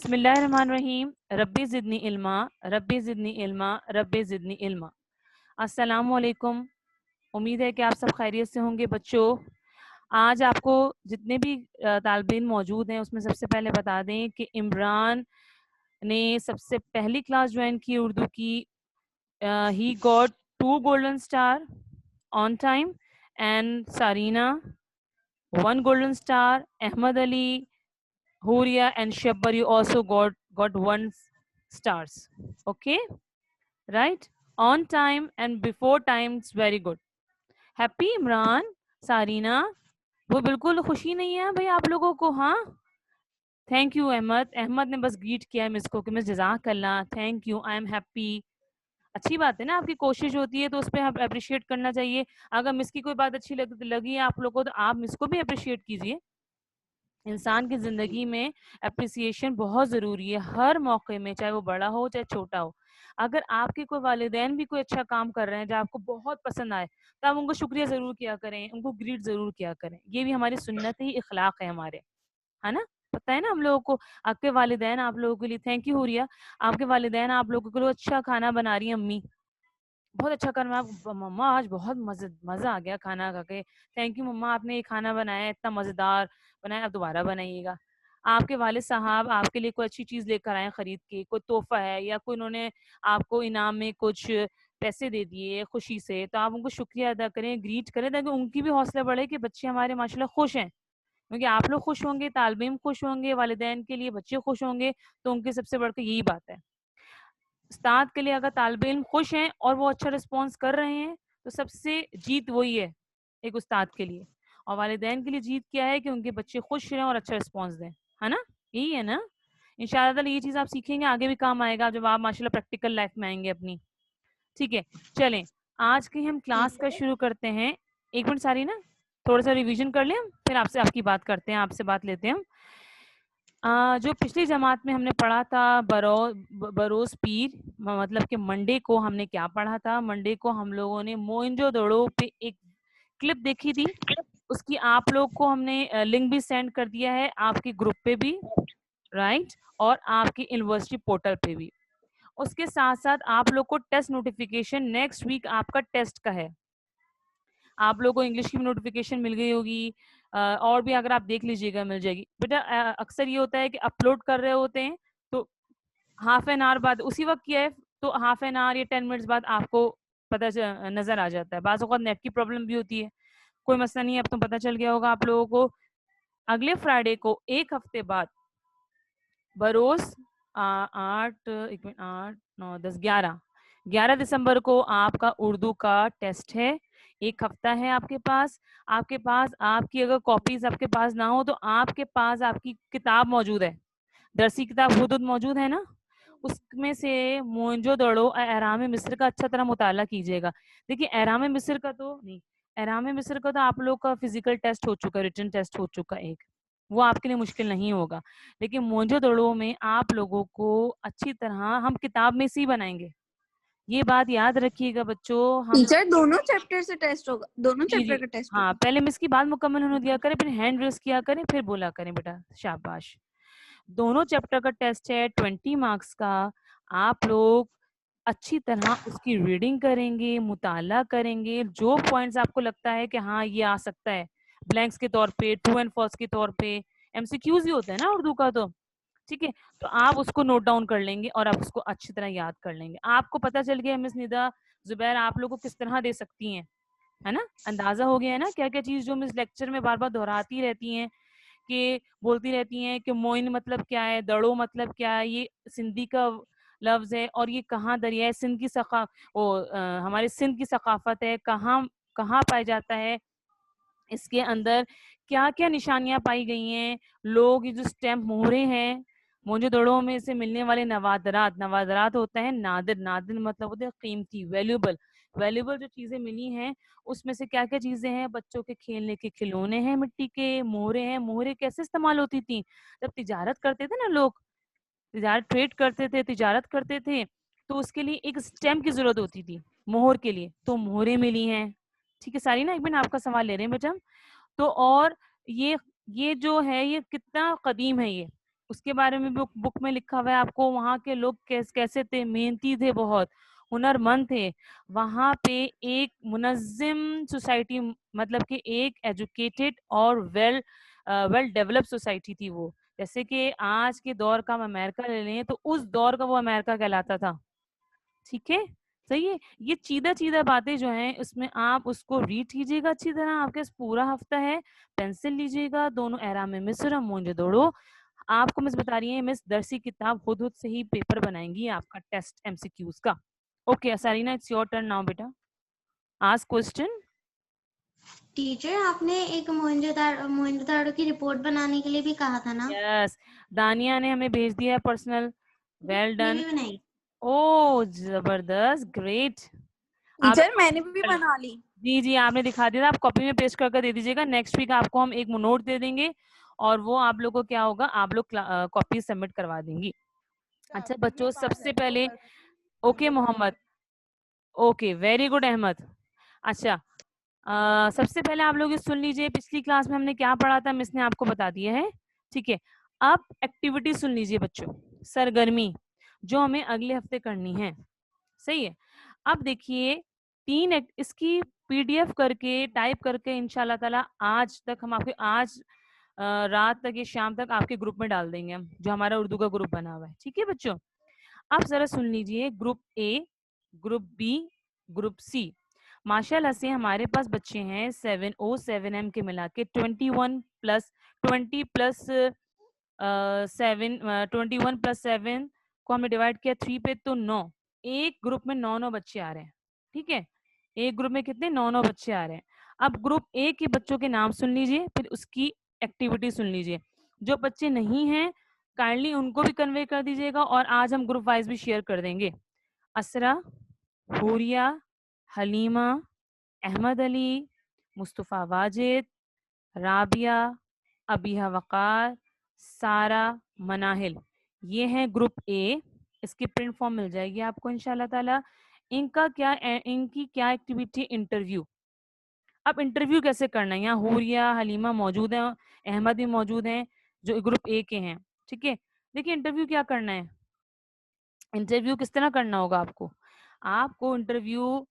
बिस्मिल्लाहिर्रहमानिर्रहीम। रब्बी ज़िदनी इल्मा, रब्बी ज़िदनी इल्मा, रब्बी ज़िदनी इल्मा। अस्सलामु अलैकुम। उम्मीद है कि आप सब खैरियत से होंगे बच्चों। आज आपको जितने भी तालिब इल्म मौजूद हैं उसमें सबसे पहले बता दें कि इमरान ने सबसे पहली क्लास ज्वाइन की उर्दू की। He got 2 golden star on time and Sarina 1 golden star. Ahmad Ali, Huria and Shabbar, you also got 1 stars. Okay, right? On time and before time, it's very good. Happy Imran, Sarina, वो बिल्कुल खुशी नहीं है भाई आप लोगों को। हाँ, थैंक यू अहमद। अहमद ने बस ग्रीट किया है मिस को कि मिस जज़ाकल्लाह, thank you, I am happy. अच्छी बात है ना, आपकी कोशिश होती है तो उस पर आप अप्रिशिएट करना चाहिए। अगर मिस की कोई बात अच्छी लगी है आप लोगों को तो आप मिस को भी अप्रिशिएट कीजिए। इंसान की ज़िंदगी में अप्रिसिएशन बहुत ज़रूरी है, हर मौके में, चाहे वो बड़ा हो चाहे छोटा हो। अगर आपके कोई वालिदैन भी कोई अच्छा काम कर रहे हैं जो आपको बहुत पसंद आए तो आप उनको शुक्रिया ज़रूर किया करें, उनको ग्रीट ज़रूर किया करें। ये भी हमारी सुन्नत ही इखलाक है हमारे, है ना? पता है ना हम लोगों को। आपके वालिदैन आप लोगों के लिए, थैंक यू हुरिया, आपके वालिदैन आप लोगों के लिए अच्छा खाना बना रही हैं अम्मी, बहुत अच्छा खाना। मम्मा आज बहुत मज़ा आ गया खाना खा के, थैंक यू मम्मा, आपने ये खाना बनाया है, इतना मज़ेदार बनाया, आप दोबारा बनाइएगा। आपके वालिद साहब आपके लिए कोई अच्छी चीज़ लेकर आए खरीद के, कोई तोहफा है या कोई उन्होंने आपको इनाम में कुछ पैसे दे दिए खुशी से, तो आप उनको शुक्रिया अदा करें, ग्रीट करें, ताकि उनकी भी हौसला बढ़े कि बच्चे हमारे माशाल्लाह खुश हैं। क्योंकि आप लोग खुश होंगे, तालिब इल्म खुश होंगे, वालिदैन के लिए बच्चे खुश होंगे, तो उनकी सबसे बढ़कर यही बात है। उस्ताद के लिए अगर तालिब इल्म खुश हैं और वो अच्छा रिस्पॉन्स कर रहे हैं तो सबसे जीत वही है एक उस्ताद के लिए। और वालिदैन के लिए जीत क्या है कि उनके बच्चे खुश रहें और अच्छा रिस्पॉन्स दें, है ना? यही है ना? इंशाअल्लाह ताला ये चीज़ आप सीखेंगे, आगे भी काम आएगा जब आप माशाल्लाह प्रैक्टिकल लाइफ में आएंगे अपनी। ठीक है, चलें आज की हम क्लास का शुरू करते हैं। एक मिनट सारी ना, थोड़ा सा रिवीजन कर लें हम, फिर आपसे आपकी बात करते हैं, आपसे बात लेते हैं हम। जो पिछली जमात में हमने पढ़ा था बरोज पीर, मतलब कि मंडे को हमने क्या पढ़ा था? मंडे को हम लोगों ने मोइंजोदड़ो पे एक क्लिप देखी थी, उसकी आप लोग को हमने लिंक भी सेंड कर दिया है आपके ग्रुप पे भी, राइट, और आपके यूनिवर्सिटी पोर्टल पे भी। उसके साथ साथ आप लोग को टेस्ट नोटिफिकेशन नेक्स्ट वीक आपका टेस्ट का है, आप लोगों को इंग्लिश की भी नोटिफिकेशन मिल गई होगी, और भी अगर आप देख लीजिएगा मिल जाएगी। बेटा अक्सर ये होता है कि अपलोड कर रहे होते हैं तो हाफ एन आवर बाद, उसी वक्त किया है तो हाफ एन आवर या 10 मिनट्स बाद आपको पता नजर आ जाता है। बाज़ औक़ात नेट की प्रॉब्लम भी होती है, कोई मसला नहीं है, अब तो पता चल गया होगा आप लोगों को। अगले फ्राइडे को एक हफ्ते बाद बरोज 8 एक मिनट 8 9 10 11 दिसंबर को आपका उर्दू का टेस्ट है। एक हफ्ता है आपके पास। आपके पास आपकी अगर कॉपीज आपके पास ना हो तो आपके पास आपकी किताब मौजूद है, दरसी किताब हुदूद मौजूद है ना, उसमें से मोइंजोदड़ो एहराम मिस्र का अच्छा तरह मुताला कीजिएगा। देखिए एहराम मिस्र का तो नहीं, एहराम मिस्र का तो आप लोग का फिजिकल टेस्ट हो चुका, रिटन टेस्ट हो चुका एक, वो आपके लिए मुश्किल नहीं होगा। लेकिन मोइंजोदड़ो में आप लोगों को अच्छी तरह हम किताब में से ही बनाएंगे, ये बात याद रखिएगा बच्चों। हम टीचर दोनों चैप्टर से टेस्ट होगा, दोनों जी चैप्टर जी का टेस्ट हाँ, होगा। पहले मिस की बात मुकम्मल होने दिया करें, फिर हैंड रेस किया करें, फिर बोला करें बेटा, शाबाश। दोनों चैप्टर का टेस्ट है 20 मार्क्स का। आप लोग अच्छी तरह उसकी रीडिंग करेंगे, मुताला करेंगे, जो पॉइंट्स आपको लगता है कि हाँ ये आ सकता है ब्लैंक्स के तौर पे, ट्रू एंड फॉल्स के तौर पे, एमसीक्यूज ही होते हैं ना उर्दू का तो, ठीक है, तो आप उसको नोट डाउन कर लेंगे और आप उसको अच्छी तरह याद कर लेंगे। आपको पता चल गया मिस निदा जुबैर आप लोग को किस तरह दे सकती हैं, है ना? अंदाजा हो गया है ना क्या क्या चीज जो मिस लेक्चर में बार बार दोहराती रहती हैं, कि बोलती रहती हैं कि मोइन मतलब क्या है, दड़ो मतलब क्या है, ये सिंधी का लफ्ज है और ये कहाँ दरियाए सिंध की हमारे सिंध की सकाफत है, कहाँ कहाँ पाया जाता है, इसके अंदर क्या क्या निशानियां पाई गई हैं, लोग ये जो स्टैम्प मोहरे हैं, मोहनजोदड़ो में से मिलने वाले नवादरात, नवादरात होता है नादिर, नादिर मतलब होता है कीमती, वैल्यूबल, वैल्यूबल जो चीजें मिली हैं उसमें से क्या क्या चीजें हैं, बच्चों के खेलने के खिलौने हैं, मिट्टी के मोहरे हैं। मोहरे कैसे इस्तेमाल होती थी? जब तिजारत करते थे ना लोग, तिजारत ट्रेड करते थे, तिजारत करते थे, तो उसके लिए एक स्टैम्प की जरूरत होती थी मोहर के लिए, तो मोहरे मिली हैं। ठीक है सारी ना, एक मिनट आपका सवाल ले रहे हैं बेटा। तो और ये जो है ये कितना कदीम है, ये उसके बारे में बुक में लिखा हुआ है आपको। वहाँ के लोग कैसे थे, मेहनती थे, बहुत हुनरमंद थे। वहाँ पे एक मुनज़्ज़िम सोसाइटी, मतलब कि एक एजुकेटेड और वेल डेवलप्ड सोसाइटी थी वो। जैसे कि आज के दौर का हम अमेरिका ले लें तो उस दौर का वो अमेरिका कहलाता था। ठीक है, सही है। ये चीदा बातें जो हैं उसमें आप उसको रीड कीजिएगा अच्छी तरह। आपके पास पूरा हफ्ता है, पेंसिल लीजिएगा, दोनों एरा में मिस्र और मोंजेदोड़ो। आपको मिस बता रही है, मिस दरसी किताब खुद से ही पेपर बनाएंगी आपका टेस्ट एमसीक्यूज का। ओके असारीना, इट्स योर टर्न नाउ बेटा, आस्क क्वेश्चन। टीचर आपने एक मोइंजोदाड़ो की रिपोर्ट बनाने के लिए भी कहा था ना? यस, दानिया ने हमें भेज दिया है पर्सनल। वेल ने डन। भी बनाई। ओ जबरदस्त, ग्रेट। आप टीचर मैंने भी बना ली। जी जी आपने दिखा दिया था, आप कॉपी में पेस्ट करके दे दीजिएगा। नेक्स्ट वीक आपको हम एक नोट दे देंगे और वो आप लोग को क्या होगा, आप लोग कॉपी सबमिट करवा देंगी। अच्छा बच्चों, सबसे पहले okay Mohammad, okay very good Ahmed. अच्छा सबसे पहले आप लोग ये सुन लीजिए, पिछली क्लास में हमने क्या पढ़ा था, मिस ने आपको बता दिया है। ठीक है, अब एक्टिविटी सुन लीजिए बच्चों, सरगर्मी जो हमें अगले हफ्ते करनी है। सही है। अब देखिए इसकी पीडीएफ करके टाइप करके इंशाल्लाह ताला आज तक हम आपके आज रात तक या शाम तक आपके ग्रुप में डाल देंगे हम, जो हमारा उर्दू का ग्रुप बना हुआ है। ठीक है बच्चों, अब जरा सुन लीजिए, group A, group B, group C. माशाल्लाह से हमारे पास बच्चे हैं 7O7M के मिला के 21 प्लस 20 प्लस 7 को हमने डिवाइड किया 3 पे तो 9। एक ग्रुप में 9 बच्चे आ रहे हैं। ठीक है, एक ग्रुप में कितने, 9 बच्चे आ रहे हैं। अब ग्रुप ए के बच्चों के नाम सुन लीजिए, फिर उसकी एक्टिविटी सुन लीजिए। जो बच्चे नहीं हैं काइंडली उनको भी कन्वे कर दीजिएगा और आज हम ग्रुप वाइज भी शेयर कर देंगे। असरा, हुरिया, हलीमा, अहमद अली, मुस्तफ़ा वाजिद, राबिया, अबीहा वकार, सारा, मनाहिल, ये हैं ग्रुप ए। इसकी प्रिंट फॉर्म मिल जाएगी आपको इंशाल्लाह ताला। इनकी क्या एक्टिविटी, इंटरव्यू। अब इंटरव्यू कैसे करना है, यहाँ हुरिया हलीमा मौजूद है, अहमद भी मौजूद हैं जो ग्रुप ए के हैं। ठीक है, देखिए इंटरव्यू क्या करना है। इंटरव्यू किस तरह करना होगा आपको, आपको इंटरव्यू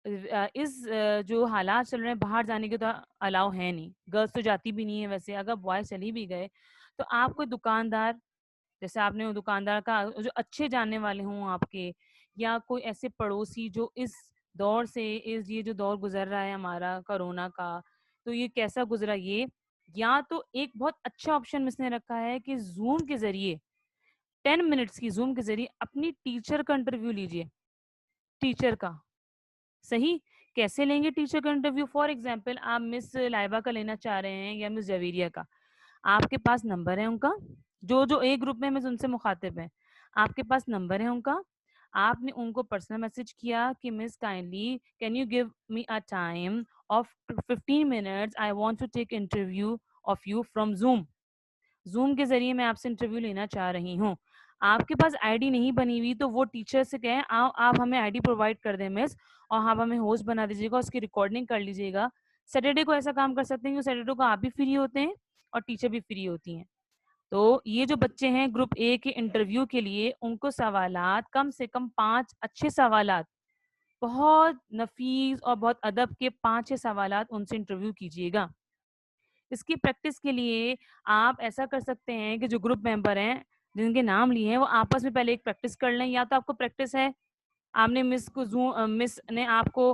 जो हालात चल रहे हैं बाहर जाने के तो अलाउ है नहीं, गर्ल्स तो जाती भी नहीं है वैसे, अगर बॉयज चली भी गए तो आपको दुकानदार, जैसे आपने वो दुकानदार का जो अच्छे जानने वाले हों आपके, या कोई ऐसे पड़ोसी जो इस दौर से, इस ये जो दौर गुजर रहा है हमारा कोरोना का, तो ये कैसा गुजरा ये, या तो एक बहुत अच्छा ऑप्शन इसने रखा है कि जूम के जरिए 10 मिनट्स की जूम के जरिए अपनी टीचर का इंटरव्यू लीजिए। टीचर का, सही, कैसे लेंगे टीचर का इंटरव्यू। फॉर एग्जाम्पल आप मिस लाइबा का लेना चाह रहे हैं या मिस जवेरिया का, आपके पास नंबर है उनका, जो जो एक ग्रुप में मिस उनसे मुखातिब है, आपके पास नंबर है उनका। आपने उनको पर्सनल मैसेज किया कि miss kindly can you give me a time of 15 minutes, I want to take interview of you from Zoom. Zoom के जरिए मैं आपसे इंटरव्यू लेना चाह रही हूँ। आपके पास आईडी नहीं बनी हुई तो वो टीचर से कहें आप हमें आईडी प्रोवाइड कर दें मिस, और आप हमें होस्ट बना दीजिएगा, उसकी रिकॉर्डिंग कर लीजिएगा। सैटरडे को ऐसा काम कर सकते हैं कि सैटरडे को आप भी फ्री होते हैं और टीचर भी फ्री होती हैं। तो ये जो बच्चे हैं ग्रुप ए के इंटरव्यू के लिए, उनको सवालात कम से कम 5 अच्छे सवालात, बहुत नफीस और बहुत अदब के 5-6 सवालात उनसे इंटरव्यू कीजिएगा। इसकी प्रैक्टिस के लिए आप ऐसा कर सकते हैं कि जो ग्रुप मेंबर हैं जिनके नाम लिए हैं वो आपस में पहले एक प्रैक्टिस कर लें। या तो आपको प्रैक्टिस है, आपने मिस ने आपको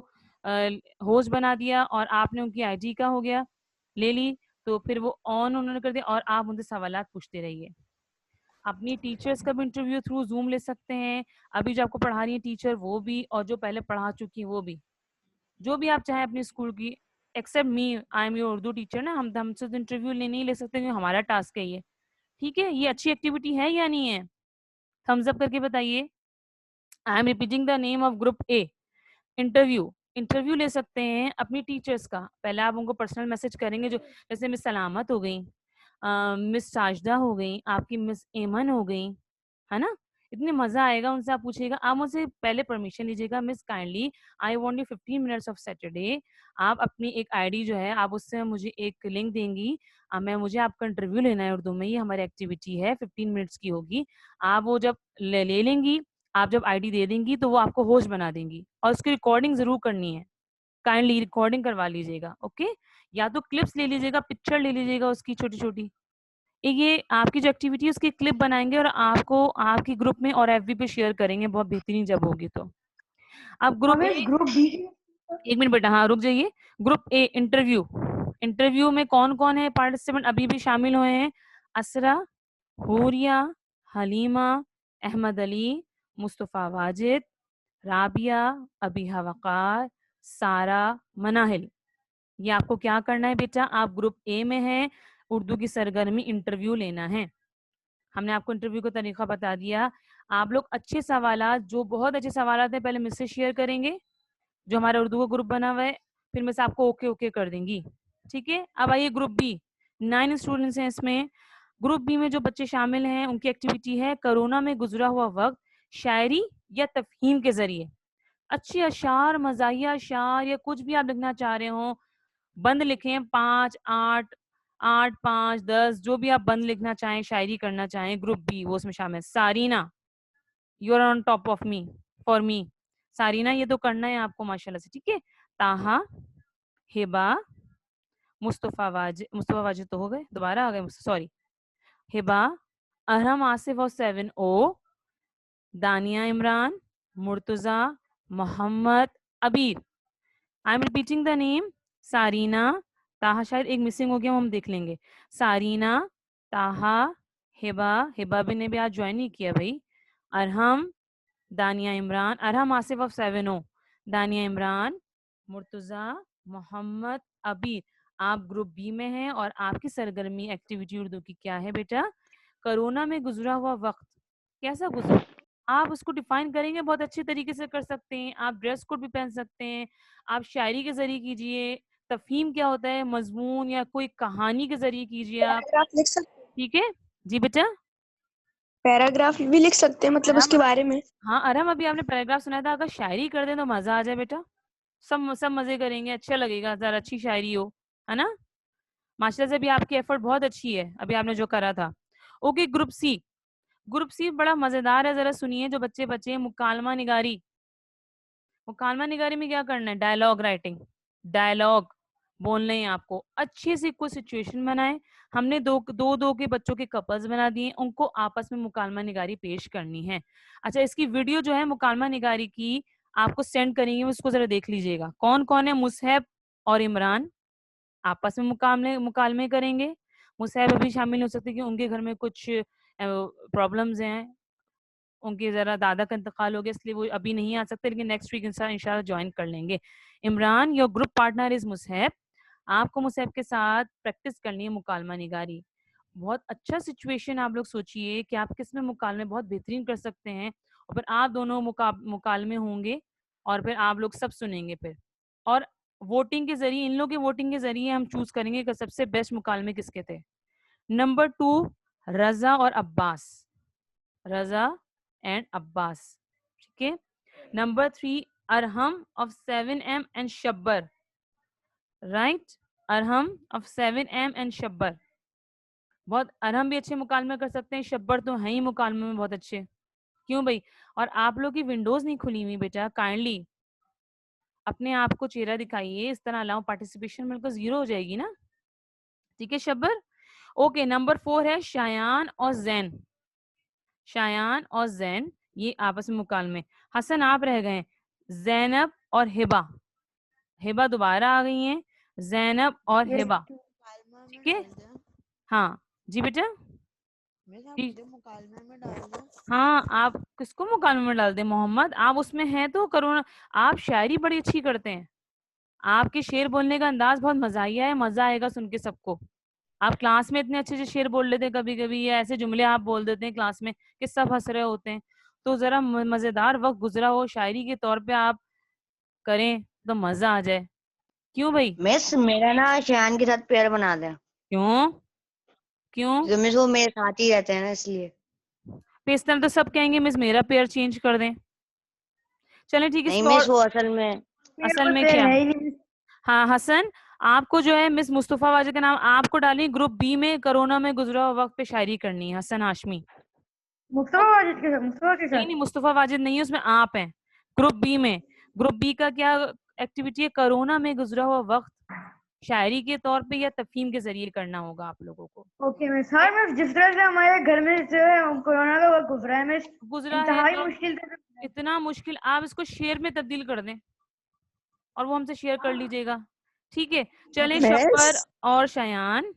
होस्ट बना दिया और आपने उनकी आईडी का हो गया ले ली, तो फिर वो ऑन उन्होंने कर दिया और आप उनसे सवालात पूछते रहिए। अपनी टीचर्स का भी इंटरव्यू थ्रू जूम ले सकते हैं, अभी जो आपको पढ़ा रही है टीचर वो भी, और जो पहले पढ़ा चुकी है वो भी, जो भी आप चाहें अपनी स्कूल की। Except me, I am your Urdu teacher ना, हम हमसे तो इंटरव्यू ले नहीं ले सकते क्योंकि हमारा टास्क है ये। ठीक है, ये अच्छी एक्टिविटी है या नहीं है, थम्स अप करके बताइए। आई am repeating the name of group A. Interview, interview ले सकते हैं अपनी टीचर्स का। पहले आप उनको पर्सनल मैसेज करेंगे, जो जैसे मिस सलामत हो गई, मिस साजदा हो गई, आपकी मिस एमन हो गई, है ना, इतने मजा आएगा। उनसे आप पूछिएगा, आप मुझसे पहले परमिशन लीजिएगा, miss kindly I want you 15 minutes of Saturday. आप अपनी एक आईडी जो है आप उससे मुझे एक लिंक देंगी, मुझे आपका इंटरव्यू लेना है उर्दू में, ये हमारी एक्टिविटी है 15 मिनट्स की होगी। आप वो जब ले लेंगी, आप जब आईडी दे देंगी तो वो आपको होस्ट बना देंगी और उसकी रिकॉर्डिंग जरूर करनी है, काइंडली रिकॉर्डिंग करवा लीजिएगा। ओके, या तो क्लिप्स ले लीजिएगा, पिक्चर ले लीजिएगा उसकी छोटी छोटी। ये आपकी जो एक्टिविटी है उसकी क्लिप बनाएंगे और आपको आपकी ग्रुप में और एफबी पे शेयर करेंगे, बहुत बेहतरीन जब होगी तो। आप ग्रुप ए, ग्रुप बी, एक मिनट बेटा, हाँ रुक जाइए। ग्रुप ए इंटरव्यू, इंटरव्यू में कौन कौन है पार्टिसिपेंट अभी भी शामिल हुए हैं? असरा, हुरिया, हलीमा, अहमद अली, मुस्तफ़ा वाजिद, राबिया, अबीहा वकार, सारा, मनाहिल। ये आपको क्या करना है बेटा, आप ग्रुप ए में हैं, उर्दू की सरगर्मी इंटरव्यू लेना है। हमने आपको इंटरव्यू का तरीका बता दिया। आप लोग अच्छे सवालात, जो बहुत अच्छे सवालात हैं, पहले मुझसे शेयर करेंगे, जो हमारा उर्दू का ग्रुप बना हुआ है, फिर मैं से आपको ओके ओके कर देंगी। ठीक है, अब आइए ग्रुप बी, 9 स्टूडेंट्स हैं इसमें। ग्रुप बी में जो बच्चे शामिल हैं उनकी एक्टिविटी है कोरोना में गुजरा हुआ वक्त शायरी या तफहीम के जरिए। अच्छे अशार, मजाहिया अशार या कुछ भी आप लिखना चाह रहे हो, बंद लिखें, 5, 8, 8, 5, 10, जो भी आप बंद लिखना चाहें, शायरी करना चाहें, ग्रुप बी वो उसमें शामिल है। Sarina, you are on top of me, for me. Sarina ये तो करना है आपको माशाल्लाह से, ठीक है। ताहा, हिबा, मुस्तफा वाजिद तो हो गए, दोबारा आ गए, सॉरी। हिबा, अरहम आसिफ और 7O, दानिया Imran, Murtaza, Mohammad, Abeer. I am repeating the name, Sarina, Taha शायद एक मिसिंग हो गया, वो हम देख लेंगे। सारीना, ताहा, हिबा, हिबा भी ने भी आज ज्वाइन नहीं किया भाई, अरहम, दानिया इमरान, अरहम आसिफ ऑफ 7O, दानिया इमरान, मुर्तजा, मोहम्मद, अबीर। आप ग्रुप बी में हैं और आपकी सरगर्मी एक्टिविटी उर्दू की क्या है बेटा? कोरोना में गुजरा हुआ वक्त कैसा गुजरा, आप उसको डिफाइन करेंगे, बहुत अच्छे तरीके से कर सकते हैं। आप ड्रेस कोड भी पहन सकते हैं, आप शायरी के जरिए कीजिए, तफहीम क्या होता है, मजमून या कोई कहानी के जरिए कीजिए आप। पैराग्राफ लिख सकते, ठीक है जी बेटा। पैराग्राफ भी लिख सकते हैं मतलब अरहम, उसके बारे में। हाँ अरहम अभी आपने पैराग्राफ सुनाया था, अगर शायरी कर दें तो मजा आ जाए बेटा, सब मजे करेंगे, अच्छा लगेगा, जरा अच्छी शायरी हो, है ना। माशाल्लाह से भी आपकी एफर्ट बहुत अच्छी है अभी आपने जो करा था। Okay, group C, group C बड़ा मजेदार है, जरा सुनिए जो बच्चे बच्चे मुकालमा निगारी। मुकालमा निगारी में क्या करना है? डायलॉग राइटिंग, डायलॉग बोलने हैं आपको। अच्छे से कोई सिचुएशन बनाए, हमने दो के बच्चों के कपल्स बना दिए, उनको आपस में मुकालमा निगारी पेश करनी है। अच्छा, इसकी वीडियो जो है मुकालमा निगारी की आपको सेंड करेंगे, उसको जरा देख लीजिएगा। कौन कौन है? मुसहब और इमरान आपस में मुकालमे करेंगे। मुसहब अभी शामिल हो सकते हैं कि उनके घर में कुछ प्रॉब्लम्स हैं, उनके जरा दादा का इंतकाल हो गया, इसलिए वो अभी नहीं आ सकते, लेकिन नेक्स्ट वीक इंशाल्लाह ज्वाइन कर लेंगे। Imran, your group partner is Musahab, आपको मुसहब के साथ प्रैक्टिस करनी है मुकालमा निगारी। बहुत अच्छा सिचुएशन आप लोग सोचिए कि आप किस में मुकालमे बहुत बेहतरीन कर सकते हैं, और फिर आप दोनों मुकालमे होंगे और फिर आप लोग सब सुनेंगे फिर, और वोटिंग के जरिए, इन लोगों के वोटिंग के जरिए हम चूज करेंगे कि सबसे बेस्ट मुकालमे किसके थे। नंबर 2, रजा और अब्बास, रजा एंड अब्बास, ठीक है। Number 3, Arham of 7M and Shabbar, right, Arham of 7M and Shabbar. बहुत, अरहम भी अच्छे मुकालमे कर सकते हैं, शब्बर तो है ही मुकालमे में बहुत अच्छे। क्यों भाई? और आप लोग की विंडोज नहीं खुली हुई बेटा, काइंडली अपने आप को चेहरा दिखाइए, इस तरह अलाउ पार्टिसिपेशन मिलकर 0 हो जाएगी ना, ठीक है शब्बर। ओके, नंबर 4 है शायान और जैन, शायान और जैन ये आपस में मुकालमे। हसन आप रह गए, जैनब और हिबा, हिबा दोबारा आ गई हैं, जैनब और हिबा, मुकालमा में ठीक है। डाल दें। हाँ जी बेटा, मैं क्या ठीक। मुझे मुकालमे में डाल दें। हाँ, आप किसको मुकालमे में डाल दें? मोहम्मद, आप उसमें हैं तो करो ना। आप शायरी बड़ी अच्छी करते हैं, आपके शेर बोलने का अंदाज बहुत मजाहिया है, मजा आएगा सुन के सबको। आप क्लास में इतने अच्छे से शेर बोल लेते हैं कभी कभी, या ऐसे जुमले आप बोल देते हैं क्लास में कि सब हंस रहे होते हैं। तो जरा मजेदार वक्त गुजरा हो शायरी के तौर पे आप करें तो मजा आ जाए। क्यों भाई? मिस मेरा ना शान के साथ पेयर बना दें, क्यों? क्यों? क्योंकि मिस वो मेरे साथ ही रहते हैं ना, इसलिए। पेस्टल तो सब कहेंगे मिस मेरा पेयर चेंज कर दें। चलें ठीक है। नहीं मिस, वो असल में क्या? हाँ हसन, आपको जो है मिस मुस्तफा वाजिद का नाम आपको डाली ग्रुप बी में, कोरोना में गुजरा हुआ वक्त पे शायरी करनी है। हसन हाशमी। मुस्तफा वाजिद के साथ, मुस्तफा के नहीं मुस्तफा वाजिद नहीं है, उसमें आप हैं ग्रुप बी में। ग्रुप बी का क्या एक्टिविटी है? कोरोना में गुजरा हुआ वक्त शायरी के तौर पे या तफहीम के जरिए करना होगा आप लोगों को। Okay miss. हाँ मिस, जिस तरह से हमारे घर में जो है कोरोना का वक्त गुजरा है मिस, गुजरा है इंतहाई तो मुश्किल इतना मुश्किल, आप इसको शेयर में तब्दील कर दें और वो हमसे शेयर कर लीजिएगा, ठीक है। चलें शब्बर और शयान,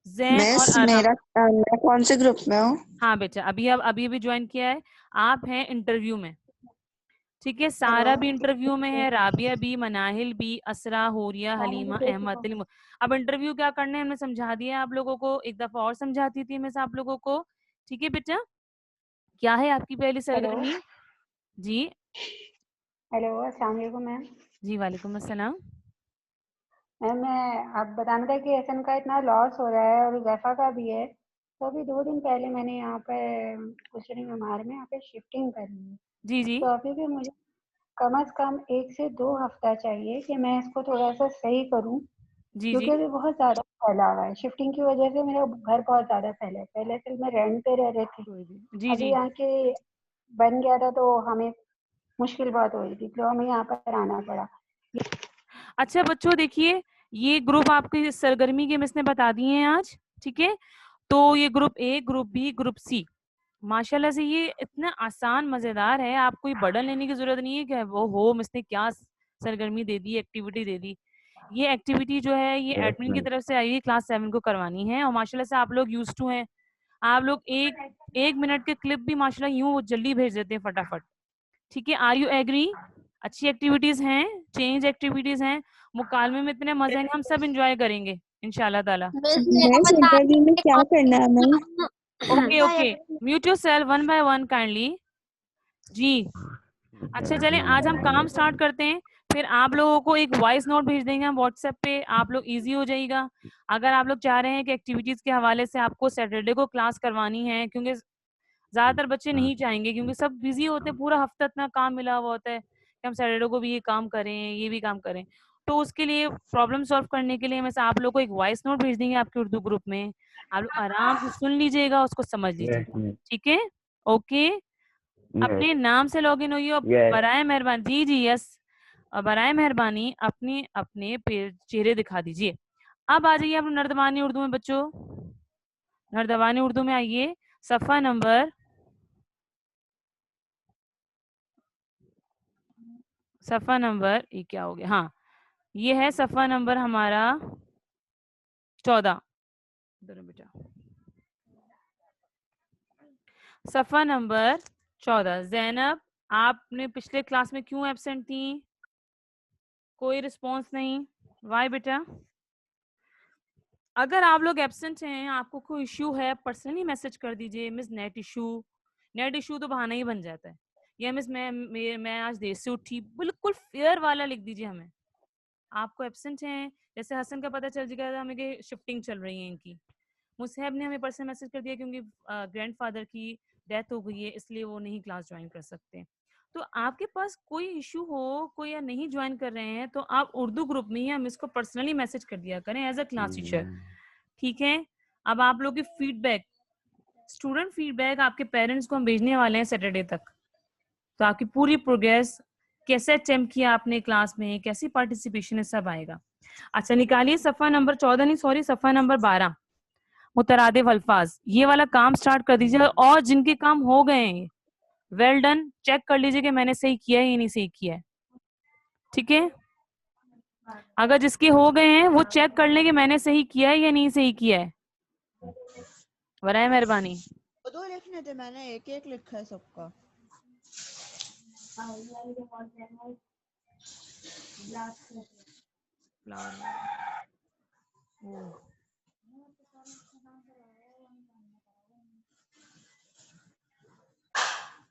जैन और आराम। मैं कौन से ग्रुप में हूँ? हाँ बेटा, अभी ज्वाइन किया है। आप हैं इंटरव्यू में, ठीक है। सारा भी इंटरव्यू में है, राबिया भी, मनाहिल भी, असरा, होरिया, हलीमा, अहमद, दिल। अब इंटरव्यू क्या करना है हमने समझा दिया आप लोगों को, एक दफा और समझाती थी मैं आप लोगों को, ठीक है बेटा। क्या है आपकी पहली सरगर्मी? जी हेलो, अस्सलाम वालेकुम मैम। जी वालेकुम अस्सलाम। मैम, मैं अब बताना था कि एहसन का इतना लॉस हो रहा है और हुज़ैफा का भी है, तो अभी 2 दिन पहले मैंने यहाँ पे कुशरी मेमार में यहाँ पे शिफ्टिंग करी है। जी जी तो अभी भी मुझे कम से कम 1 से 2 हफ्ता चाहिए कि मैं इसको थोड़ा सा सही करूँ, जी क्योंकि जी अभी बहुत ज़्यादा फैला हुआ है। शिफ्टिंग की वजह से मेरा घर बहुत ज़्यादा फैला है। पहले असल में रेंट पे रह रहे थे, जी अभी जी। यहाँ के बन गया था तो हमें मुश्किल बहुत हो रही थी, तो हमें यहाँ पर आना पड़ा। अच्छा बच्चों देखिए, ये ग्रुप आपकी सरगर्मी के मिस ने बता दिए हैं आज, ठीक है। तो ये group A, group B, group C, माशाल्लाह से ये इतना आसान मजेदार है, आपको कोई बर्डन लेने की जरूरत नहीं है कि वो हो मिस ने क्या सरगर्मी दे दी, एक्टिविटी दे दी। ये एक्टिविटी जो है ये एडमिन की तरफ से आई है, क्लास 7 को करवानी है, और माशाल्लाह से आप लोग यूज्ड टू हैं। आप लोग एक मिनट के क्लिप भी माशाल्लाह यूं जल्दी भेज देते हैं फटाफट, ठीक है। Are you agree? अच्छी एक्टिविटीज हैं, चेंज एक्टिविटीज हैं, मुकालमे में इतने मजे हैं, हम सब एंजॉय करेंगे इंशाल्लाह ताला। इंटरव्यू में क्या करना है ma'am? Okay okay, mute yourself one by one kindly जी। अच्छा चलें, आज हम काम स्टार्ट करते हैं, फिर आप लोगों को एक वॉइस नोट भेज देंगे हम व्हाट्सएप पे, आप लोग इजी हो जाएगा। अगर आप लोग चाह रहे हैं कि एक्टिविटीज के हवाले से आपको सैटरडे को क्लास करवानी है, क्योंकि ज्यादातर बच्चे नहीं चाहेंगे, क्योंकि सब बिजी होते हैं, पूरा हफ्ता इतना काम मिला हुआ होता है कि हम सैटरडे को भी ये काम करें, ये भी काम करें। तो उसके लिए प्रॉब्लम सॉल्व करने के लिए मैं आप लोग को एक वॉइस नोट भेज देंगे आपके उर्दू ग्रुप में, आप लोग आराम से सुन लीजिएगा, उसको समझ लीजिएगा, ठीक है। ओके, अपने नाम से लॉगिन होइए और बराए मेहरबानी, जी जी यस, और बराए मेहरबानी अपने अपने चेहरे दिखा दीजिए। अब आ जाइए आप नर्दवानी उर्दू में बच्चों, नर्दवानी उर्दू में आइए, सफ़ा नंबर ये क्या हो गया, हाँ ये है सफ़ा नंबर हमारा 14 बेटा, सफ़ा नंबर 14। जैनब, आपने पिछले क्लास में क्यों एब्सेंट थी? कोई रिस्पॉन्स नहीं, वाई बेटा? अगर आप लोग एब्सेंट हैं, आपको कोई इश्यू है, पर्सनली मैसेज कर दीजिए, मिस नेट इशू तो बहाना ही बन जाता है, या मिस मैं आज देर से उठी, बिल्कुल फेयर वाला लिख दीजिए हमें। आपको एब्सेंट हैं, जैसे हसन का पता चल गया था हमें कि शिफ्टिंग चल रही है इनकी, मुसहब ने हमें पर्सनल मैसेज कर दिया क्योंकि ग्रैंडफादर की डेथ हो गई है, इसलिए वो नहीं क्लास ज्वाइन कर सकते। तो आपके पास कोई इशू हो, कोई या नहीं ज्वाइन कर रहे हैं, तो आप उर्दू ग्रुप में ही हम इसको पर्सनली मैसेज कर दिया करें एज अ क्लास टीचर, ठीक है। अब आप लोग की फीडबैक, स्टूडेंट फीडबैक आपके पेरेंट्स को हम भेजने वाले हैं सैटरडे तक, तो आपकी पूरी प्रोग्रेस, कैसे अटेम्प्ट किया आपने क्लास में, कैसी पार्टिसिपेशन है, सब आएगा। अच्छा निकालिए सफ़ा नंबर 14 नहीं सॉरी सफ़ा नंबर 12, मुतरादिफ अल्फाज, ये वाला काम स्टार्ट कर दीजिए, और जिनके काम हो गए हैं वेल डन, चेक कर लीजिए कि मैंने सही किया है या नहीं सही किया है, ठीक है। अगर जिसके हो गए हैं वो चेक कर ले कि मैंने सही किया है या नहीं सही किया है, बराए मेहरबानी। दो लिखने थे, मैंने एक एक लिखा है सबका।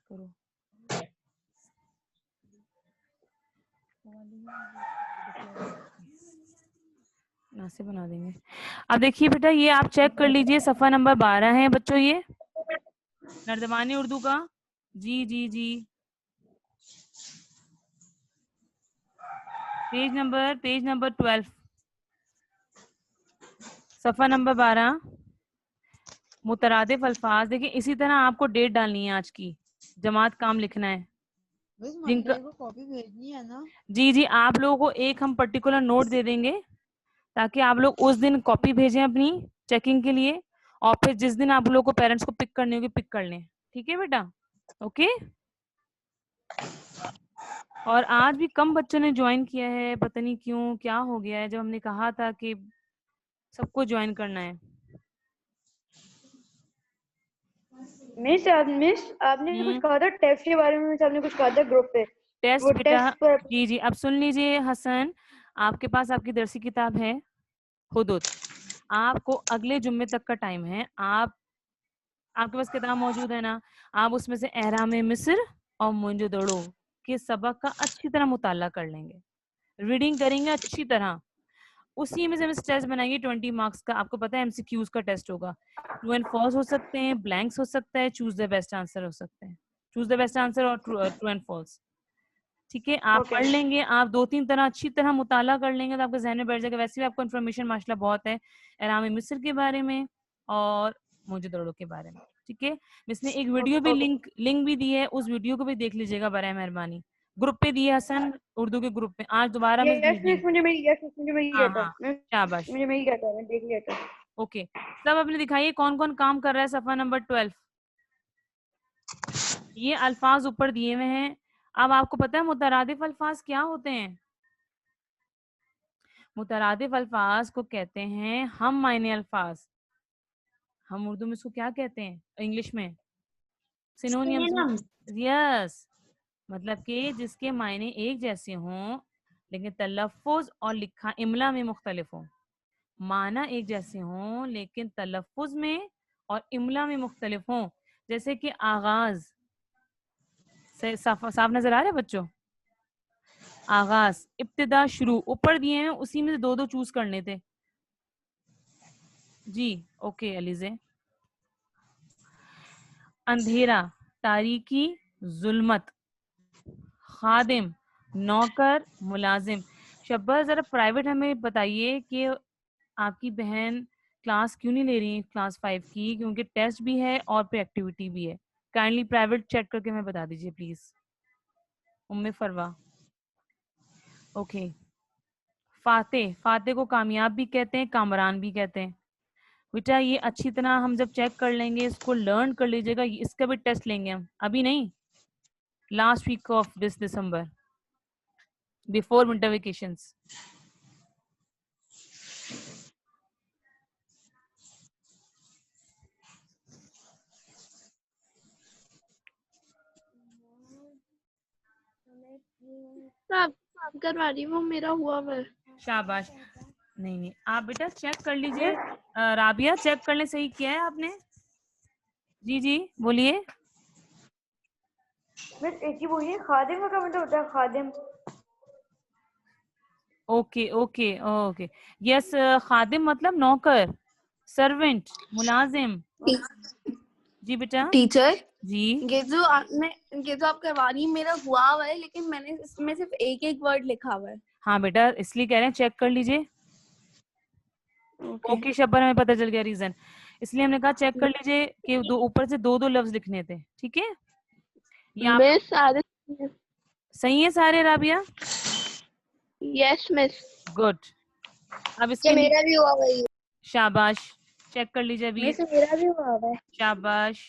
करो ना से बना देंगे। अब देखिए बेटा, ये आप चेक कर लीजिए, सफ़ा नंबर 12 है बच्चों, ये नर्दमानी उर्दू का? जी जी जी। पेज नंबर 12, सफ़ा नंबर 12, मुतरादिफ अल्फाज। देखिए इसी तरह आपको डेट डालनी है आज की, जमात काम लिखना है बस जिनका। मंडे को कॉपी भेजनी है ना? जी जी, आप लोगों को एक हम पर्टिकुलर नोट दे देंगे ताकि आप लोग उस दिन कॉपी भेजें अपनी चेकिंग के लिए, और फिर जिस दिन आप लोगों को पेरेंट्स को पिक करनी होगी पिक कर लें। ठीक है बेटा? ओके। और आज भी कम बच्चों ने ज्वाइन किया है, पता नहीं क्यों, क्या हो गया है, जब हमने कहा था कि सबको ज्वाइन करना है। मिस आपने कुछ कहा था टेस्ट के बारे में, मिस आपने कुछ कहा था ग्रुप पे, टेस्ट वो बेटा, टेस्ट पर। जी जी, अब सुन लीजिए हसन, आपके पास आपकी दरसी किताब है हुदूद, आपको अगले जुम्मे तक का टाइम है। आपके पास किताब मौजूद है ना? आप उसमें से एहराम मिस्र और मोंजोदड़ो के सबक का अच्छी तरह मुताला कर लेंगे, रीडिंग करेंगे अच्छी तरह। उसी में से हम टेस्ट बनाएंगे 20 मार्क्स का। आपको पता है एमसीक्यूज का टेस्ट होगा, ट्रू एंड फॉल्स हो सकते हैं, ब्लैंक्स हो सकता है, चूज द बेस्ट आंसर हो सकते हैं, चूज द बेस्ट आंसर और ट्रू एंड फॉल्स। ठीक है, आप पढ़ लेंगे, आप 2-3 तरह अच्छी तरह मुताला कर लेंगे तो आपके जहन में बैठ जाएगा। वैसे भी आपको इन्फॉर्मेशन माशाल्लाह बहुत है एहराम मिस्र के बारे में और मोंजोदड़ो के बारे में। ठीक है, इसने एक वीडियो भी लिंक भी दी है, उस वीडियो को भी देख लीजिएगा बराए मेहरबानी। ग्रुप पे दी है हसन, उर्दू के ग्रुप पे। आज दोबारा मिस यस मिस, मुझे मिल हाँ गया था, हाँ, शाबाश। मुझे मिल गया था, मैं देख लिया था। ओके, सब अपने दिखाइए कौन कौन काम कर रहा है। सफा नंबर 12, ये अल्फाज ऊपर दिए हुए हैं। अब आपको पता है मुतरादिफ अल्फाज क्या होते हैं? मुतरादिफ अल्फाज को कहते हैं हम मायने अल्फाज। हम उर्दू में इसको क्या कहते हैं इंग्लिश में? सिनोनियम्स। यस, मतलब कि जिसके मायने एक जैसे हों लेकिन तलफ़ुज़ और लिखा इमला में मुख्तलिफ हो। माना एक जैसे हों लेकिन तलफ़ुज़ में और इमला में मुख्तलिफ हों। जैसे कि आगाज से साफ साफ नजर आ रहा है बच्चों? आगाज, इब्तिदा, शुरू, ऊपर दिए हैं, उसी में से 2-2 चूज करने थे। जी ओके अलीजे। अंधेरा, तारीकी, जुल्मत, खादिम, नौकर, मुलाजिम। शब्बा जरा प्राइवेट हमें बताइए कि आपकी बहन क्लास क्यों नहीं ले रही है क्लास 5 की, क्योंकि टेस्ट भी है और फिर एक्टिविटी भी है। काइंडली प्राइवेट चेक करके हमें बता दीजिए प्लीज। Umme Farwa. ओके, फाते, फाते को कामयाब भी कहते हैं, कामरान भी कहते हैं। बेटा ये अच्छी तरह हम जब चेक कर लेंगे, इसको लर्न कर लीजिएगा, इसका भी टेस्ट लेंगे हम, अभी नहीं, last week of this December, before winter vacations. आप करवा रही, वो मेरा हुआ है। शाबाश। नहीं नहीं, आप बेटा चेक कर लीजिए। राबिया चेक कर ले, सही किया है आपने? जी जी बोलिए। मिस एक ही बोलिए, खादिम का क्या मतलब होता है? खादिम ओके ओके ओके, यस, खादिम मतलब नौकर, सर्वेंट, मुलाजिम। जी बेटा। टीचर, जी ये जो आप करवा रही, मेरा हुआ हुआ है, लेकिन मैंने इसमें सिर्फ एक एक वर्ड लिखा हुआ है। हाँ बेटा, इसलिए कह रहे हैं चेक कर लीजिए। ओके शब्बर, हमें पता चल गया रीजन, इसलिए हमने कहा चेक कर लीजिए कि दो ऊपर से 2-2 लफ्ज लिखने थे। ठीक है, ये आप मिस सारे सही है सारे राबिया? Yes miss. गुड। अब इसके मेरा भी हुआ हुआ है। शाबाश, चेक कर लीजिए अभी। मिस मेरा भी हुआ हुआ है। शाबाश।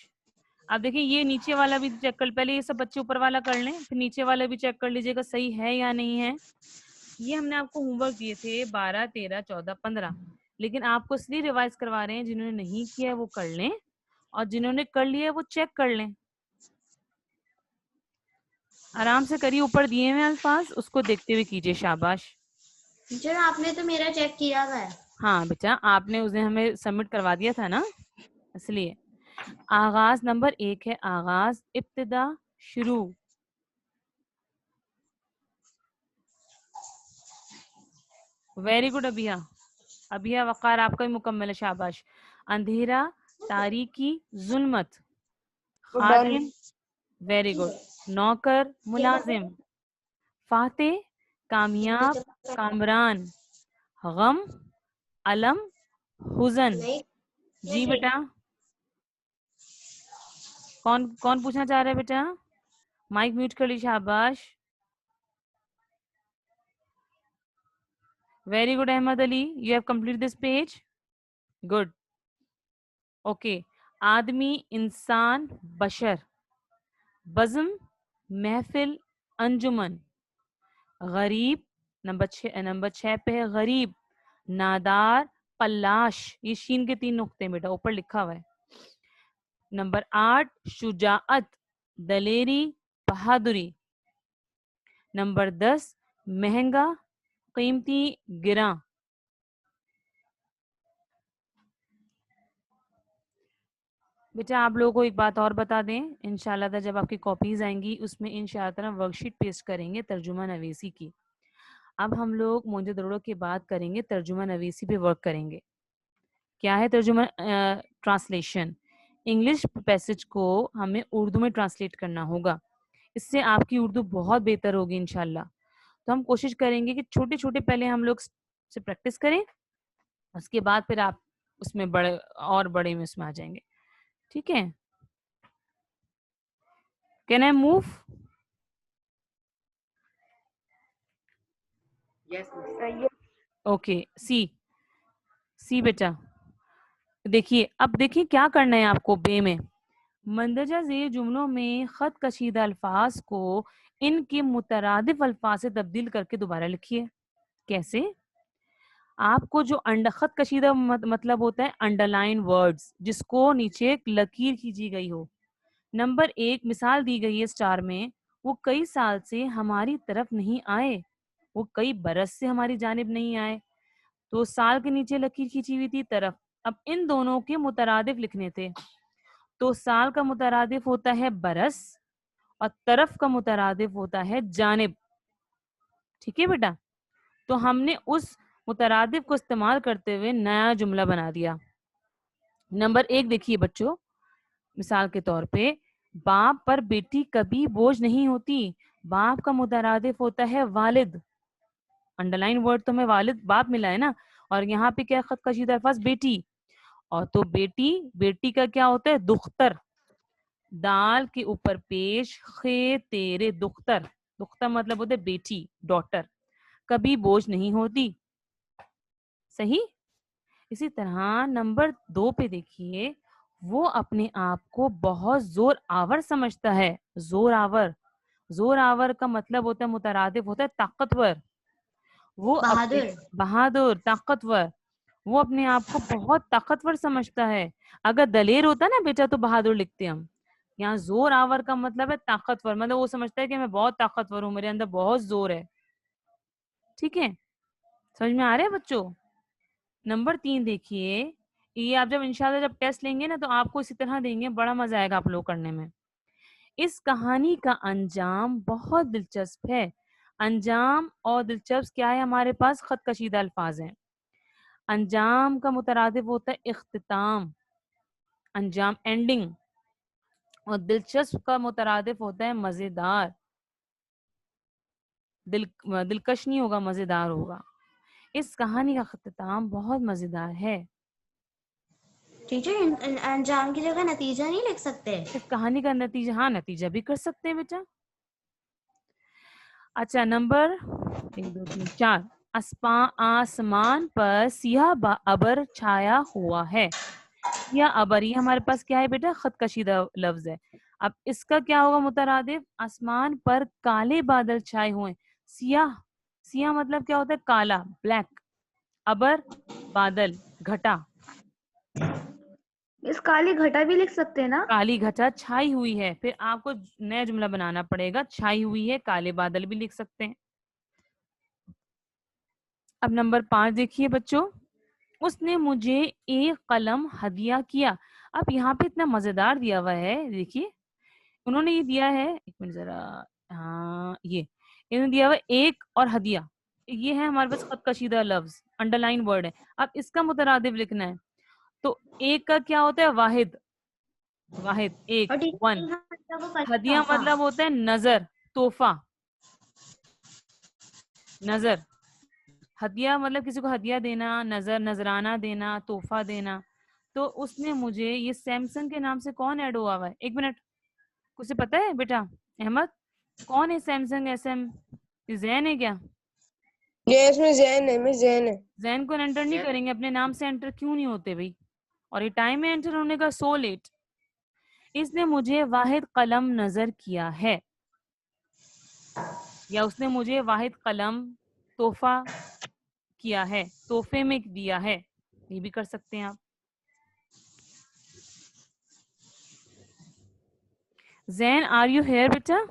अब देखिए ये नीचे वाला भी चेक कर, पहले ये सब बच्चे ऊपर वाला कर लें, फिर नीचे वाला भी चेक कर लीजिएगा सही है या नहीं है। ये हमने आपको होमवर्क दिए थे 12, 13, 14, 15, लेकिन आपको इसलिए रिवाइज करवा रहे हैं, जिन्होंने नहीं किया है वो कर लें और जिन्होंने कर लिया है वो चेक कर लें। आराम से करिए, ऊपर दिए हुए अल्फाज उसको देखते हुए कीजिए। शाबाश। टीचर आपने तो मेरा चेक किया हुआ है। हाँ बेटा, आपने उस दिन हमें सबमिट करवा दिया था ना, इसलिए। आगाज नंबर 1 है, आगाज, इब्तिदा, शुरू। वेरी गुड अभिया, अभिया वकार आपका भी मुकम्मल है, शाबाश। अंधेरा, तारीकी, जुल्मत, खादिम, वेरी गुड, नौकर, मुलाजिम, फाते, कामयाब, कामरान, गम, अलम, हुजन। जी बेटा, कौन कौन पूछना चाह रहा है बेटा? माइक म्यूट कर ली, शाबाश, very good Ahmed Ali, you have complete this page, good, okay. आदमी, इंसान, बशर, बज़म, महफिल, अंजुमन, गरीब, नंबर 6 पे है गरीब, नादार, पल्लाश, ये शीन के 3 नुक्ते बेटा ऊपर लिखा हुआ है। नंबर 8 शुजाअत, दलेरी, बहादुरी। नंबर 10 महंगा, कीमती, गिरा। बेटा आप लोगों को एक बात और बता दें, इंशाल्लाह जब आपकी कॉपीज आएंगी उसमें इंशाल्लाह वर्कशीट पेस्ट करेंगे तर्जुमा नवीसी की। अब हम लोग मोंजे दरोड़ों की बात करेंगे, तर्जुमा नवीसी पे वर्क करेंगे। क्या है तर्जुमा? ट्रांसलेशन। इंग्लिश पैसेज को हमें उर्दू में ट्रांसलेट करना होगा, इससे आपकी उर्दू बहुत बेहतर होगी इंशाल्लाह। तो हम कोशिश करेंगे कि छोटे छोटे पहले हम लोग से प्रैक्टिस करें, उसके बाद फिर आप उसमें बड़े और बड़े में उसमें आ जाएंगे, ठीक है? Can I move? ओके, सी बेटा, देखिए अब देखिए क्या करना है आपको। बे में मंदरजा ज़ेर जुमलों में खत कशीदा अल्फाज को इनके मुतरादिफ अल्फाज से तब्दील करके दोबारा लिखिए। कैसे? आपको जो खत कशीदा मतलब होता है अंडरलाइन वर्ड्स, जिसको नीचे एक लकीर खींची गई हो। नंबर 1 मिसाल दी गई है स्टार में, वो कई साल से हमारी तरफ नहीं आए, वो कई बरस से हमारी जानिब नहीं आए। तो साल के नीचे लकीर खींची हुई थी तरफ। अब इन दोनों के मुतरादिफ लिखने थे, तो साल का मुतरादिफ होता है बरस और तरफ का मुतरादिफ होता है जानिब, ठीक है बेटा? तो हमने उस मुतरादिफ को इस्तेमाल करते हुए नया जुमला बना दिया। नंबर 1 देखिए बच्चों, मिसाल के तौर पे बाप पर बेटी कभी बोझ नहीं होती। बाप का मुतरादिफ होता है वालिद। अंडरलाइन वर्ड तो हमें वालिद बाप मिला है ना, और यहाँ पे क्या खत कशीदा अल्फाज बेटी, और तो बेटी का क्या होता है दुख्तर। दाल के ऊपर पेश, खे तेरे दुख्तर, दुख्तर मतलब होता है बेटी, डॉटर, कभी बोझ नहीं होती। सही। इसी तरह नंबर 2 पे देखिए, वो अपने आप को बहुत जोर आवर समझता है। जोर आवर का मतलब होता है मुतरादिफ होता है ताकतवर। वो बहादुर, ताकतवर, वो अपने आप को बहुत ताकतवर समझता है। अगर दलेर होता ना बेटा तो बहादुर लिखते हम। यहाँ जोर आवर का मतलब है ताकतवर, मतलब वो समझता है कि मैं बहुत ताकतवर हूँ, मेरे अंदर बहुत जोर है, ठीक है? समझ में आ रहा है बच्चों? नंबर 3 देखिए, ये आप जब इंशाल्लाह जब टेस्ट लेंगे ना तो आपको इसी तरह देंगे, बड़ा मजा आएगा आप लोग करने में। इस कहानी का अंजाम बहुत दिलचस्प है। अंजाम और दिलचस्प क्या है हमारे पास? खत कशीदा अल्फाज हैं। अंजाम का मुतरादिफ होता है इख्तिताम, अंजाम एंडिंग, और दिलचस्प का मुतरादिफ होता है मजेदार। दिलकश नहीं होगा, मजेदार होगा। इस कहानी का इख्तिताम बहुत मजेदार है। टीचर अंजाम की जगह नतीजा नहीं लिख सकते? इस कहानी का नतीजा, हाँ नतीजा भी कर सकते हैं बेटा। अच्छा नंबर 1 2 3 4, आसमान पर सियाह अबर छाया हुआ है। या अबर, ये हमारे पास क्या है बेटा? खत कशीदा लफ्ज है। अब इसका क्या होगा मुतरादिफ? आसमान पर काले बादल छाए हुए। सियाह मतलब क्या होता है? काला, ब्लैक। अबर बादल, घटा। इस काली घटा भी लिख सकते हैं ना? काली घटा छाई हुई है, फिर आपको नया जुमला बनाना पड़ेगा। छाई हुई है, काले बादल भी लिख सकते हैं। अब नंबर 5 देखिए बच्चों, उसने मुझे एक कलम हदिया किया। अब यहाँ पे इतना मजेदार दिया हुआ है, देखिए उन्होंने ये दिया है, एक मिनट जरा, हाँ ये इन्होंने दिया हुआ है एक और हदिया, ये है हमारे पास खत कशीदा लफ्ज, अंडरलाइन वर्ड है। अब इसका मुतरादिफ लिखना है, तो एक का क्या होता है? वाहिद, वाहिद, एक, और टीचर वन। हदिया को करते हदिया तोहफा। मतलब होता है नजर, तोहफा, नजर। हदिया मतलब किसी को हदिया देना, नजर, नजराना देना, तोहफा देना। तो उसने मुझे, ये सैमसंग के नाम से कौन ऐड हुआ हुआ है? एक मिनट, कुछ पता है बेटा अहमद, कौन है सैमसंग SM? जैन है क्या? ये इसमें जैन है, मिस जैन है। जैन को एंटर नहीं करेंगे? अपने नाम से एंटर क्यों नहीं होते भाई? और ये टाइम में एंटर होने का, सो लेट। इसने मुझे वाहिद कलम नजर किया है, या उसने मुझे वाहिद कलम तोहफा किया है, तोहफे में दिया है, ये भी कर सकते हैं आप। जैन, आर यू हेयर बेटा?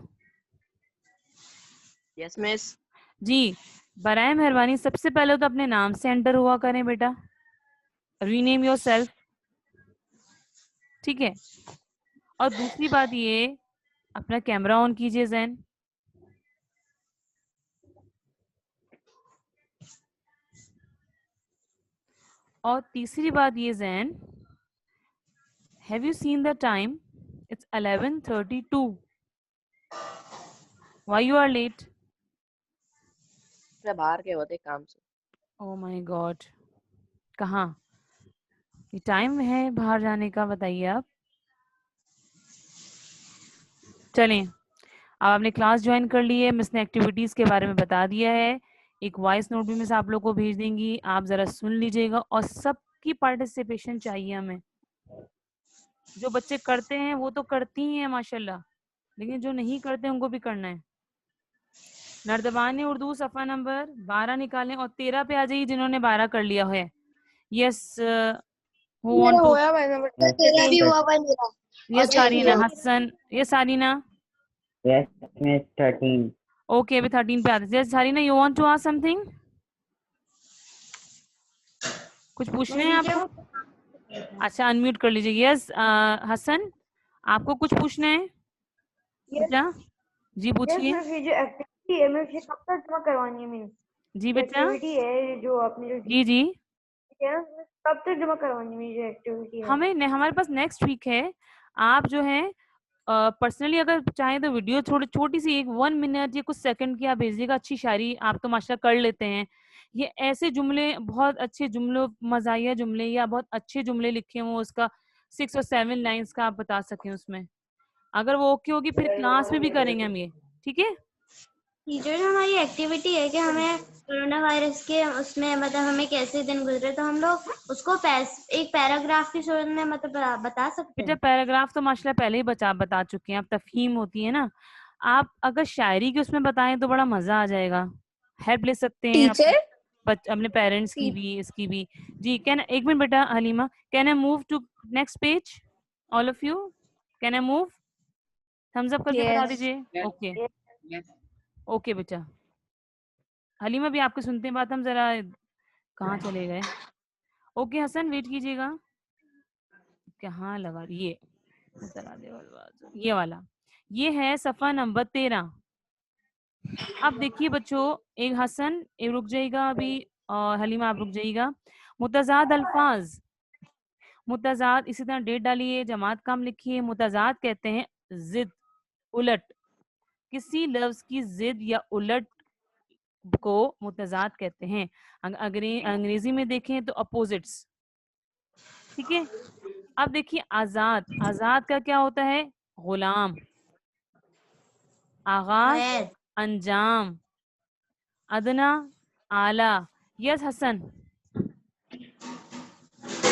Yes miss. जी, बराए मेहरबानी सबसे पहले तो अपने नाम से एंटर हुआ करें बेटा, रीनेम योर सेल्फ, ठीक है। और दूसरी बात ये, अपना कैमरा ऑन कीजिए जैन। और तीसरी बात ये Zain, have you seen the time? It's 11:32। Why you are late? बाहर के होते काम से। ओह माय गॉड, कहाँ? ये टाइम है बाहर जाने का, बताइए आप। चलें, अब आपने क्लास ज्वाइन कर ली है, मिस ने एक्टिविटीज के बारे में बता दिया है, एक वॉइस नोट भी मिस आप लोग को भेज देंगी, आप जरा सुन लीजिएगा। और सबकी पार्टिसिपेशन चाहिए हमें। जो बच्चे करते हैं वो तो करती ही हैं माशाल्लाह, लेकिन जो नहीं करते उनको भी करना है। नर्दबान उर्दू सफ़ा नंबर 12 निकालें और 13 पे आ जाइए जिन्होंने 12 कर लिया है। Yes, who want to? तेरा भी हुआ हुआ मेरा। Yes Sarina, Hasan, yes Sarina, Yes, Miss 13. Okay अभी 13 पे आते हैं। Yes Sarina, you want to ask something? कुछ पूछना है आपको? अच्छा, अनम्यूट कर लीजिए। यस हसन, आपको कुछ पूछना है बेटा? जी पूछिए। यस ये जो एक्टिविटी है मैं कब तक जमा करवानी है? मीन जी बेटा। एक्टिविटी है जो आपने जो जी जी, कब तक जमा करवानी है? ये एक्टिविटी है हमें हमारे पास नेक्स्ट वीक है। आप जो है पर्सनली अगर चाहें तो वीडियो थोड़ी छोटी सी, एक 1 मिनट या कुछ सेकंड की आप भेजिएगा। अच्छी शायरी आप तो माशाल्लाह कर लेते हैं, ये ऐसे जुमले, बहुत अच्छे जुमलों, मज़ाहिया जुमले या बहुत अच्छे जुमले लिखे हों, उसका 6 और 7 लाइंस का आप बता सकें उसमें। अगर वो ओके होगी फिर क्लास में भी करेंगे हम ये, ठीक है? टीचर हमारी एक्टिविटी है कि हमें कोरोना वायरस के उसमें मतलब हमें कैसे दिन गुजरे, तो हम लोग उसको एक पैराग्राफ की सूरत में मतलब बता सकते बेटा हैं। पैराग्राफ तो माशाल्लाह पहले ही बता चुके हैं, अब तफहीम होती है ना। आप अगर शायरी के उसमें बताएं तो बड़ा मजा आ जाएगा, हेल्प ले सकते हैं टीचर अपने पेरेंट्स की भी, इसकी भी। जी कैन, एक मिनट बेटा Halima, can I move to next page? All of you can I move? Thumbs up करके बता दीजिए। ओके ओके बेटा। हलीमा भी आपके सुनते हैं बात, हम जरा कहाँ चले गए? ओके हसन वेट कीजिएगा, कहाँ लगा ये ये वाला, ये है सफा नंबर 13। अब देखिए बच्चों, एक हसन एक रुक जाइएगा अभी, और हलीमा आप रुक जाइएगा। मुतजाद अल्फाज, मुतजाद इसी तरह डेट डालिए, जमात काम लिखिए। मुतजाद कहते हैं जिद, उलट, किसी लफ्ज की जिद या उलट को मुतजाद कहते हैं। अंग्रेजी में देखें तो अपोजिट्स, ठीक है? अब देखिए आजाद, आजाद का क्या होता है? गुलाम, आगाज, खैर, अंजाम, अदना, आला। यस हसन,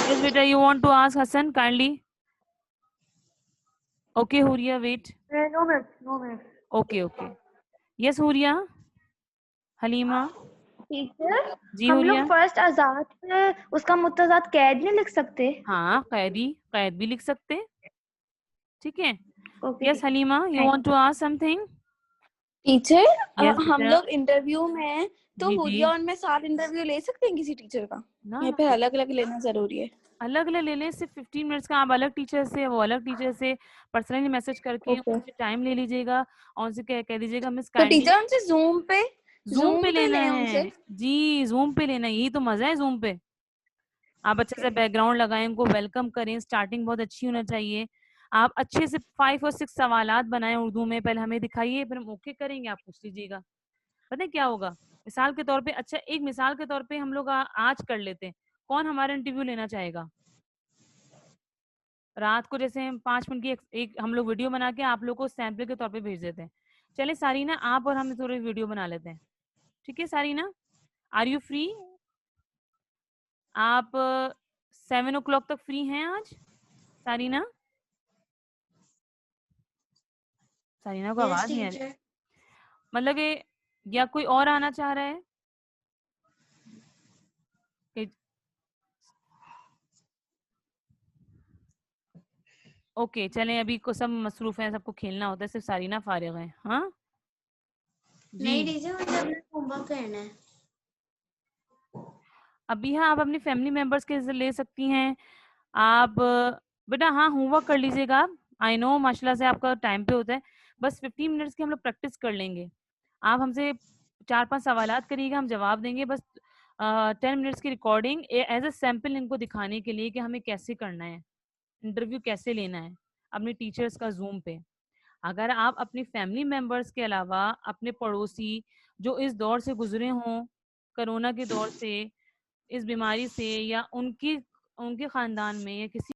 यस बेटा, you want to ask Hasan kindly? Okay Huriya wait, no ma'am okay okay. Yes Huriya, Halima, teacher जी हम हुरिया। लोग फर्स्ट आजाद पे उसका मुतजाद कैद नहीं लिख सकते? हाँ कैदी, कैद भी लिख सकते, ठीक है? Okay yes Halima, you want to ask something? Teacher yes हम बेटा। लोग इंटरव्यू में हैं, तो जी जी, हुरिया और मैं साथ इंटरव्यू ले सकते हैं किसी टीचर का, ना या ना फिर अलग अलग लेना जरूरी है? अलग अलग ले लें, सिर्फ 15 मिनट्स का। आप अलग टीचर से, वो अलग टीचर से पर्सनली मैसेज करके ओके उनसे टाइम ले लीजिएगा और उनसे कह दीजिएगा मिस तो काइंडली टीचर उनसे जूम पे लेना लें है। उनसे? जी जूम पे लेना है, यही तो मजा है जूम पे। आप अच्छे से बैकग्राउंड लगाएं, उनको वेलकम करें, स्टार्टिंग बहुत अच्छी होना चाहिए। आप अच्छे से 5 और 6 सवालात बनाएं उर्दू में, पहले हमें दिखाइए, फिर हम ओके करेंगे, आप पूछ लीजिएगा। पता है क्या होगा, मिसाल के तौर पे, अच्छा एक मिसाल के तौर पे हम लोग आज कर लेते हैं, कौन हमारा इंटरव्यू लेना चाहेगा? रात को जैसे हम 5 मिनट की एक हम लोग वीडियो बना के आप लोग को सैंपल के तौर पे भेज देते हैं। चले सारीना, आप और हम थोड़ी वीडियो बना लेते हैं, ठीक है सारीना? Are you free? आप 7 o'clock तक फ्री हैं आज सारीना? सारीना को यस आवाज नहीं आ रही, टीचर। मतलब ये, या कोई और आना चाह रहा है? ओके चलें, अभी को सब मसरूफ हैं, सबको खेलना होता है, सिर्फ सारीना फारिग है। हाँ नहीं जी, टीचर, मुझे अपना होमवर्क करना है। अभी हाँ आप अपनी फैमिली मेंबर्स के ले सकती हैं आप। बेटा हाँ होमवर्क कर लीजिएगा आप, आई नो माशाल्लाह से आपका टाइम पे होता है, बस 15 मिनट्स की हम लोग प्रैक्टिस कर लेंगे। आप हमसे 4-5 सवालात करिएगा, हम जवाब देंगे, बस 10 मिनट्स की रिकॉर्डिंग एज ए सैम्पल इनको दिखाने के लिए कि हमें कैसे करना है, इंटरव्यू कैसे लेना है अपने टीचर्स का जूम पे। अगर आप अपनी फैमिली मेंबर्स के अलावा अपने पड़ोसी जो इस दौर से गुजरे हों, कोरोना के दौर से, इस बीमारी से, या उनकी उनके खानदान में या किसी